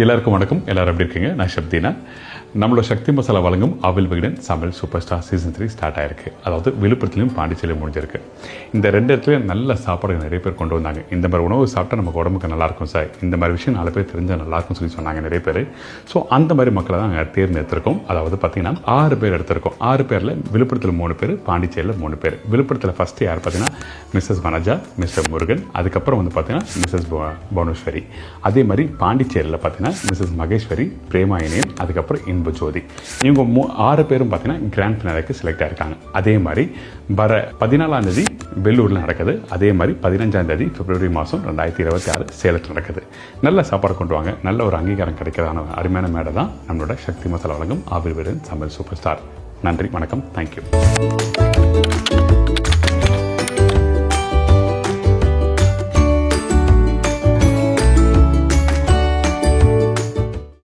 எல்லாருக்கும் வணக்கம். எல்லாரும் எப்படி இருக்கீங்க? நான் சப்தினா. நம்மளோட சக்தி மசாலா வழங்கும் அவில் விகடன் சமையல் சூப்பர் ஸ்டார் சீசன் 3 ஸ்டார்ட் ஆயிருக்கு. அதாவது விழுப்புரத்துலையும் பாண்டிச்சேரியிலும் முடிஞ்சிருக்கு. இந்த ரெண்டு இடத்துலையும் நல்ல சாப்பாடு நிறைய பேர் கொண்டு வந்தாங்க. இந்த மாதிரி உணவு சாப்பிட்டா நமக்கு உடம்புக்கு நல்லாயிருக்கும் சார், இந்த மாதிரி விஷயம் 4 பேர் தெரிஞ்சால் நல்லாயிருக்கும்னு சொல்லி சொன்னாங்க நிறைய பேர். ஸோ அந்த மாதிரி மக்களை தான் நாங்கள் தேர்ந்தெடுத்திருக்கோம். அதாவது பார்த்தீங்கன்னா 6 பேர் எடுத்திருக்கோம். 6 பேரில் விழுப்புரத்தில் 3 பேர், பாண்டிச்சேரியில் 3 பேர். விழுப்புரத்தில் ஃபஸ்ட்டு யார் பார்த்தீங்கன்னா மிஸ்ஸஸ் வனஜா, மிஸ்டர் முருகன், அதுக்கப்புறம் வந்து பார்த்தீங்கன்னா மிஸ்ஸஸ் புவனேஸ்வரி. அதே மாதிரி பாண்டிச்சேரியில் பார்த்தீங்கன்னா மிஸ்ஸஸ் மகேஸ்வரி, பிரேமா இனியன், அதுக்கப்புறம் இன்ப ஜோதி. இவங்க 6 பேரும் பார்த்தீங்கன்னா கிராண்ட் ஃபினாலேக்கு செலக்ட் ஆயிருக்காங்க. அதே மாதிரி வர 14ஆம் தேதி வெள்ளூரில் நடக்குது. அதே மாதிரி 15ஆம் தேதி பிப்ரவரி மாதம் 2026 சேலத்தில் நடக்குது. நல்ல சாப்பாடு கொண்டு வாங்க. நல்ல ஒரு அங்கீகாரம் கிடைக்கிறதான அருமையான மேடை தான் நம்மளோட சக்தி மசாலா வழங்கும் அவில் விகடன் சமையல் சூப்பர் ஸ்டார். நன்றி, வணக்கம், தேங்க்யூ.